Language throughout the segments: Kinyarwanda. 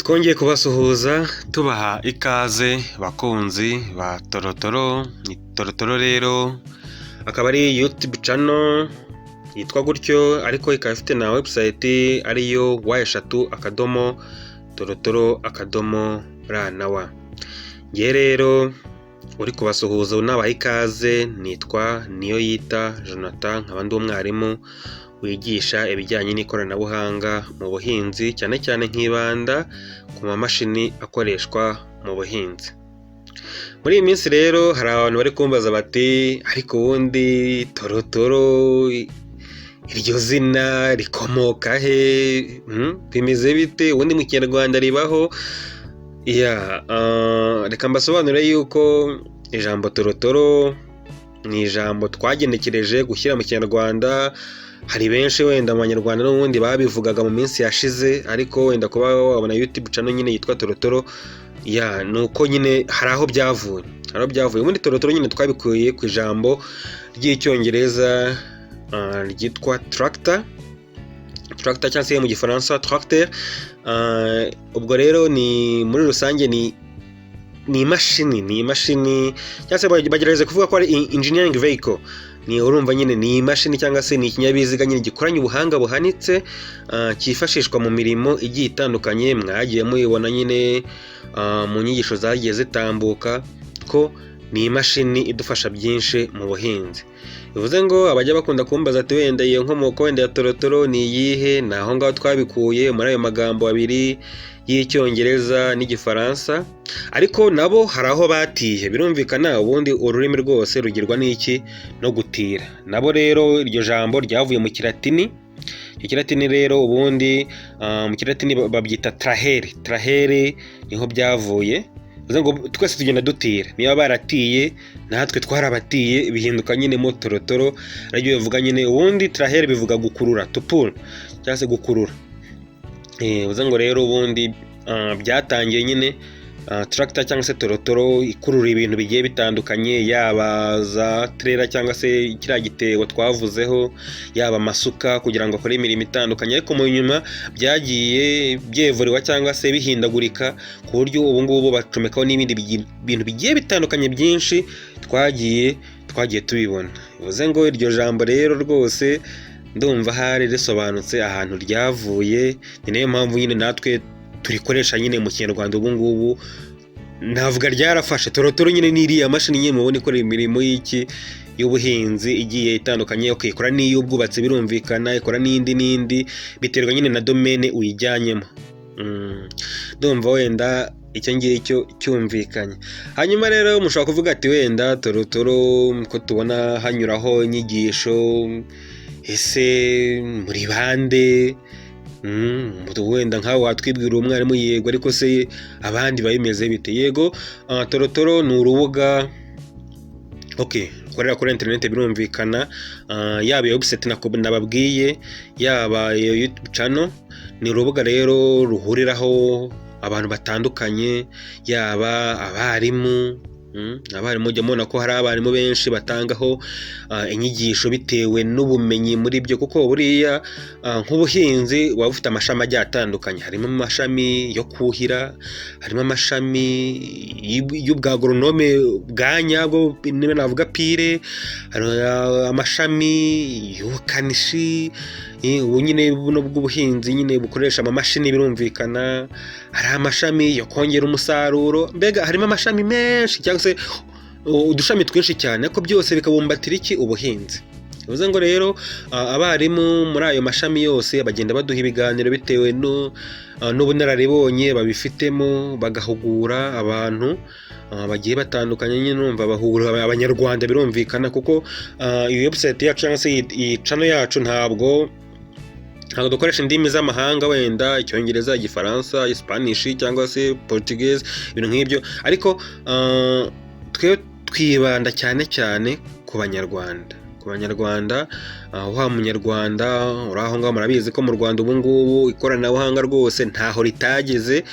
twongeye kubasuhuza tubaha ikaze bakunzi ba Torotoro. Ni Torotoro rero akaba ari YouTube channel yitwa gutyo, ariko ikaba ifite na website ariyo wa3torotoro.raw. Ngiye rero uri kubasuhuza unabaha ikaze, nitwa Niyoyita Jonathan, nkaba ndi umwarimu wigisha ibijyanye n'ikoranabuhanga mu buhinzi, cyane cyane nkibanda ku mamashini akoreshwa mu buhinzi. Muri iyi minsi rero hari abantu bari kumbaza bati ariko ubundi Torotoro iryo zina rikomoka he? Bimeze bite? Ubundi mu Kinyarwanda ribaho? Reka mbasobanurire yuko ijambo Torotoro ni ijambo twagenekereje gushyira mu Kinyarwanda. Hari benshi wenda mu Banyarwanda n'ubundi babivugaga mu minsi yashize, ariko wenda kuba wabona YouTube channel nyine yitwa Torotoro, nuko nyine hari aho byavuye. Ubundi Torotoro nyine twabikuye ku ijambo ry'icyongereza ryitwa tractor cyangwa se mu gifaransa tracteur. Ubwo rero ni muri rusange ni imashini cyangwa se bagerageza kuvuga ko ari engineering vehicle. Ni urumva nyine ni imashini cyangwa se ni ikinyabiziga nyine gikoranye ubuhanga buhanitse, cyifashishwa mu mirimo igiye itandukanye. Mwagiye muyibona nyine mu nyigisho zagiye zitambuka ko ni imashini idufasha byinshi mu buhinzi. Bivuze ngo abajya bakunda kumbaza ati wenda iyo nkomoko wenda ya Torotoro ni iyihe? Ni aho ngaho twabikuye muri ayo magambo abiri y'icyongereza n'igifaransa, ariko nabo hari aho batiye. Birumvikana ubundi ururimi rwose rugirwa n'iki? No gutira. Nabo rero iryo jambo ryavuye mu Kilatini. Ikilatini rero ubundi mu Kilatini babyita trahere niho byavuye. Bivuze ngo twese tugenda dutira, niba baratiye natwe twarabatiye, bihinduka nyine mo Torotoro. Aribyo bivuga nyine ubundi trahere bivuga gukurura, to pull cyangwa se gukurura. Bivuze ngo rero ubundi byatangiye nyine tractor cyangwa se Torotoro ikurura ibintu bigiye bitandukanye, yaba za trailer cyangwa se kiriya gitebo twavuzeho, yaba amasuka kugira ngo akore imirimo itandukanye. Ariko mu nyuma byagiye byevuriwa cyangwa se bihindagurika ku buryo ubu ngubu bacomekaho n'ibindi bintu bigiye bitandukanye byinshi twagiye tubibona. Bivuze ngo iryo jambo rero rwose ndumva hari risobanutse ahantu ryavuye. Ni nayo mpamvu nyine natwe turikoresha nyine mu Kinyarwanda ubu ngubu. Navuga ryarafashe. Torotoro nyine ni iriya mashini nyine mubona ikora imirimo y'ubuhinzi igiye itandukanye. Ikora n'iy'ubwubatsi birumvikana, ikora n'indi biterwa nyine na domaine uyijyanyemo. Ndumva wenda icyo ngicyo cyumvikanye. Hanyuma rero mushobora kuvuga ati wenda Torotoro ko tubona hanyuraho inyigisho, ese muri bande? Wenda nkawe watwibwira umwarimu, yego, ariko se abandi babimeze bite? Yego, Torotoro ni urubuga ukorera kuri internet birumvikana, yaba iyo website nababwiye, yaba iyo YouTube channel. Ni urubuga rero ruhuriraho abantu batandukanye, yaba abarimu. Abarimu mubona ko hari abarimu benshi batangaho inyigisho bitewe n'ubumenyi muri byo, kuko buriya nk'ubuhinzi waba ufite amashami agiye atandukanye. Harimo amashami yo kuhira, harimo amashami y'ubwagoronome bwa nyabwo, niba navuga pire, hari amashami y'ubukanishi, ubu nyine buno bw'ubuhinzi nyine bukoresha amamashini birumvikana. Hari amashami yo kongera umusaruro. Mbega harimo amashami menshi cyangwa se udushami twinshi cyane, ariko byose bikabumbatira iki? Ubuhinzi. Bivuze ngo rero abarimu muri ayo mashami yose bagenda baduha ibiganiro bitewe n'ubunararibonye babifitemo, bagahugura abantu bagiye batandukanye. Nyine numva bahugura Abanyarwanda birumvikana, kuko iyi website yacu cyangwa se iyi channel yacu ntabwo dukoresha indimi z'amahanga, wenda Icyongereza, Igifaransa, Spanish cyangwa se Portuguese, ibintu nk'ibyo. Ariko twe twibanda cyane ku Banyarwanda. Wa munyarwanda uri aho ngaho, murabizi ko mu Rwanda ubu ngubu ikoranabuhanga rwose ntaho ritageze.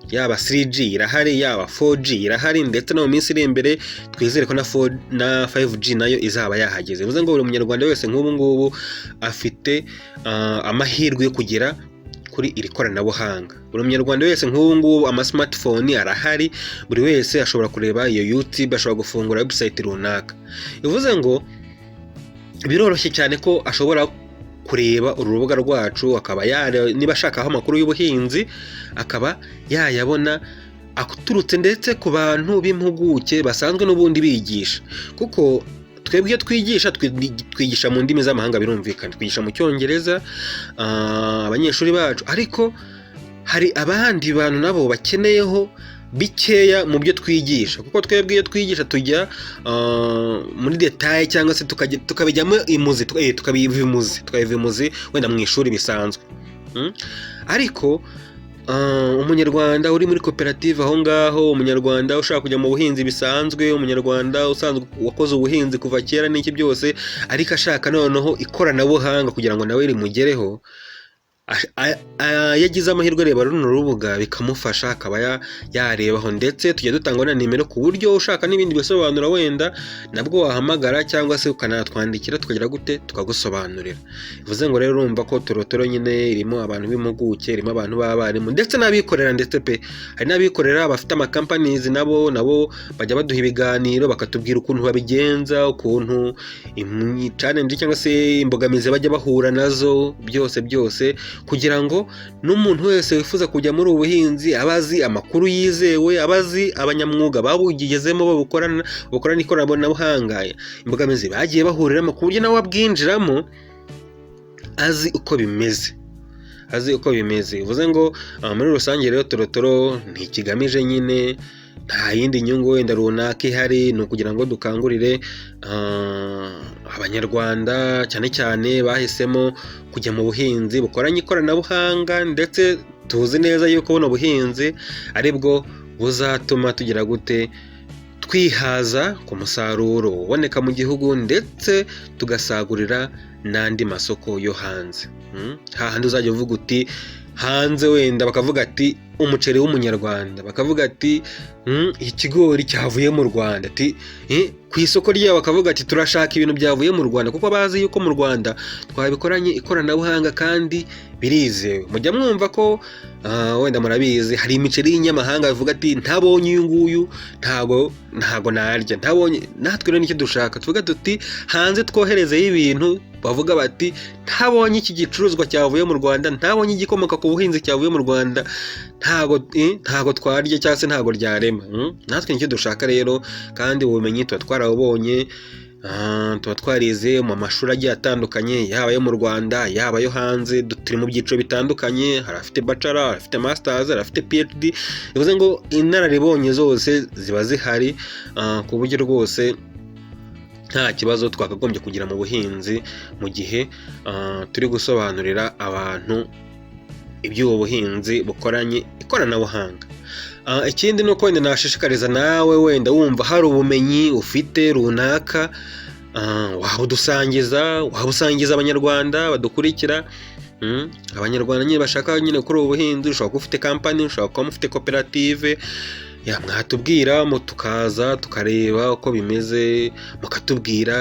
Yaba 3G irahari, yaba 4G irahari, ndetse no mu minsi iri imbere twizere ko na 5G nayo izaba yahageze. Bivuze ngo buri munyarwanda wese nk'ubu ngubu afite amahirwe yo kugera kuri iri koranabuhanga. Buri munyarwanda wese nk'ubu ngubu smartphone arahari, buri wese ashobora kureba iyo YouTube, ashobora gufungura website runaka. Bivuze ngo biroroshye cyane ko ashobora kureba urubuga rwacu, akaba niba ashakaho amakuru y'ubuhinzi akaba yayabona aturutse ndetse ku bantu b'impuguke basanzwe n'ubundi bigisha, kuko twebwe twigisha mu ndimi z'amahanga, birumvikana twigisha mu Cyongereza abanyeshuri bacu, ariko hari abandi bantu nabo bakeneyeho bikeya mu byo twigisha, kuko twebwe iyo twigisha tujya muri detail cyangwa se tukabijyamo tukabivimuzi wenda mu ishuri bisanzwe. Ariko umunyarwanda uri muri koperative aho ngaho, umunyarwanda ushaka kujya mu buhinzi bisanzwe, umunyarwanda usanzwe wakoze ubuhinzi kuva kera n'iki byose, ariko ashaka noneho ikoranabuhanga kugira ngo nawe rimugereho, yagize amahirwe reba runo rubuga bikamufasha, akaba yarebaho, ndetse tujya dutanga na nimero ku buryo ushaka n'ibindi bisobanura wenda nabwo wahamagara cyangwa se ukanatwandikira tukagira gute tukagusobanurira. Bivuze ngo rero urumva ko Torotoro nyine irimo abantu b'impuguke, irimo abantu b'abarimu ndetse n'abikorera, ndetse pe hari n'abikorera bafite companies nabo bajya baduha ibiganiro bakatubwira ukuntu babigenza, ukuntu challenge cyangwa se imbogamizi bajya bahura nazo, byose kugira ngo n'umuntu wese wifuza kujya muri ubuhinzi abazi amakuru yizewe, abazi abanyamwuga babugigezemo babukorana n'ikoranabuhanga, imbogamizi bagiye bahuriramo ku buryo nawe abwinjiramo azi uko bimeze. Bivuze ngo muri rusange rero Torotoro ntikigamije nyine, nta yindi nyungu wenda runaka ihari, ni ukugira ngo dukangurire abanyarwanda cyane cyane bahisemo kujya mu buhinzi bukoranye ikoranabuhanga, ndetse tuzi neza yuko buno buhinzi aribwo buzatuma tugira gute twihaza ku musaruro uboneka mu gihugu, ndetse tugasagurira n'andi masoko yo hanze. Hahandi uzajya uvuga uti hanze wenda bakavuga ati umuceri w'umunyarwanda, bakavuga ati ikigori cyavuye mu Rwanda, ati ku isoko ryabo bakavuga ati turashaka ibintu byavuye mu Rwanda, kuko bazi yuko mu Rwanda twabikoranye ikoranabuhanga kandi birizewe. Mujya mwumva ko wenda murabizi hari imiceri y'inyamahanga bivuga ati ntabonye uyu nguyu ntago narya, ntabonye. Natwe rero nicyo dushaka, tuvuga tuti hanze twoherezeyo ibintu bavuga bati ntabonye iki gicuruzwa cyavuye mu Rwanda, ntabonye igikomoka ku buhinzi cyavuye mu Rwanda, ntago twarya cyangwa se ntago ryarema. Natwe nicyo dushaka rero, kandi ubumenyi tuba twarabubonye, tuba twarize mu mashuri agiye atandukanye, yaba yo mu Rwanda yaba yo hanze, turi mu byiciro bitandukanye, hari afite bachelor, hari afite masters, hari afite PhD. Bivuze ngo inararibonye zose ziba zihari, ku buryo rwose nta kibazo twakagombye kugira mu buhinzi mu gihe turi gusobanurira abantu iby'ubu buhinzi bukoranye ikoranabuhanga. Ikindi ni uko wenda nashishikariza nawe wenda wumva hari ubumenyi ufite runaka, wabusangiza abanyarwanda badukurikira, abanyarwanda nyine bashaka nyine kuri ubu buhinzi. Ushobora kuba ufite company, ushobora kuba mufite koperative, mwatubwira tukaza tukareba uko bimeze, mukatubwira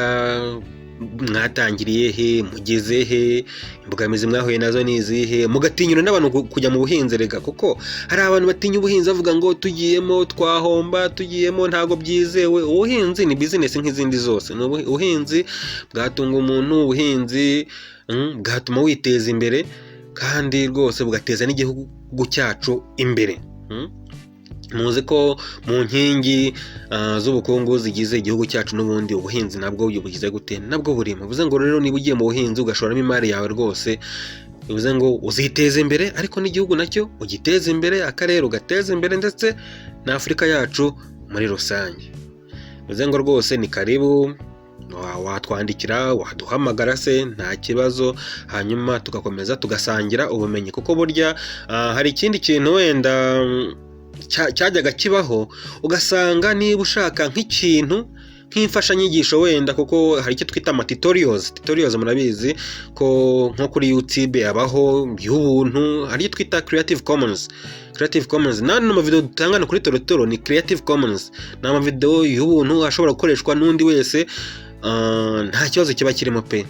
mwatangiriye he, mugeze he, imbogamizi mwahuye nazo ni izihe, mugatinyura n'abantu kujya mu buhinzi rega, kuko hari abantu batinya ubuhinzi bavuga ngo tugiyemo twahomba, tugiyemo ntago byizewe. Ubuhinzi ni business nk'izindi zose, ubuhinzi bwatunga umuntu, ubuhinzi bwatuma witeza imbere, kandi rwose bugateza n'igihugu cyacu imbere. Muzi ko mu nkingi z'ubukungu zigize igihugu cyacu n'ubundi ubuhinzi nabwo bugize gute, nabwo burimo. Bivuze ngo rero niba ugiye mu buhinzi ugashoramo imari yawe rwose, bivuze ngo uziteze imbere, ariko n'igihugu nacyo ugiteze imbere, akarere ugateze imbere, ndetse na Afurika yacu muri rusange. Bivuze ngo rwose ni karibu, watwandikira, waduhamagara se nta kibazo, hanyuma tugakomeza tugasangira ubumenyi. Kuko burya hari ikindi kintu wenda cyajyaga kibaho, ugasanga niba ushaka nk'ikintu nk'imfashanyigisho wenda, kuko hari icyo twita tutorials, murabizi ko nko kuri YouTube yabaho y'ubuntu, hari icyo twita Creative Commons. Nano amavideo dutangana kuri Torotoro ni Creative Commons, ni amavideo y'ubuntu ashobora gukoreshwa n'undi wese, nta kibazo kiba kirimo pe.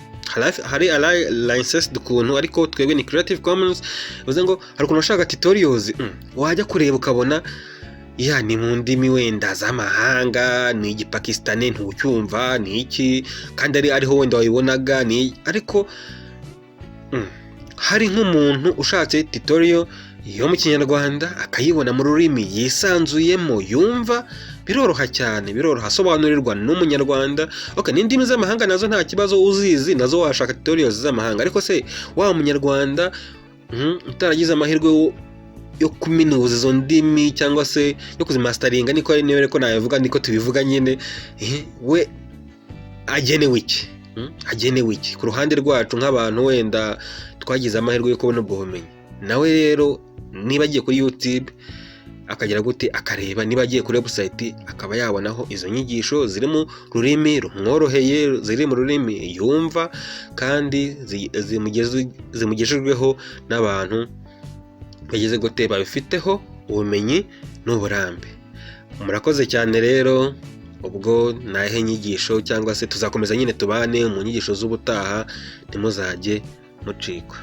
hari licensed ukuntu, ariko twebwe ni Creative Commons, bivuze ngo hari ukuntu ushaka tutorials wajya kureba ukabona ni mu ndimi wenda z'amahanga, ni igipakistani ntucyumva, ni iki kandi ariho wenda wabibonaga, ariko hari nk'umuntu ushatse tutorial yo mu Kinyarwanda akayibona mu rurimi yisanzuyemo yumva, biroroha cyane, biroroha asobanurirwa n'umunyarwanda. N'indimi z'amahanga nazo nta kibazo uzizi, nazo washaka tutorials z'amahanga, ariko se wa munyarwanda utaragize amahirwe yo kuminuza izo ndimi cyangwa se yo kuzimastaringa, niko nabivuga, niko tubivuga nyine, we agenewe iki? Agenewe iki ku ruhande rwacu nk'abantu wenda twagize amahirwe yo kubona ubwo bumenyi? Nawe rero niba agiye kuri YouTube akagira gute, akareba, niba agiye kuri website akaba yabonaho izo nyigisho ziri mu rurimi rumworoheye, ziri mu rurimi yumva, kandi zimugejejweho n'abantu bageze gute, babifiteho ubumenyi n'uburambe. Murakoze cyane rero, ubwo nahe nyigisho cyangwa se tuzakomeza nyine tubane mu nyigisho z'ubutaha, ntimuzajye mucikwa.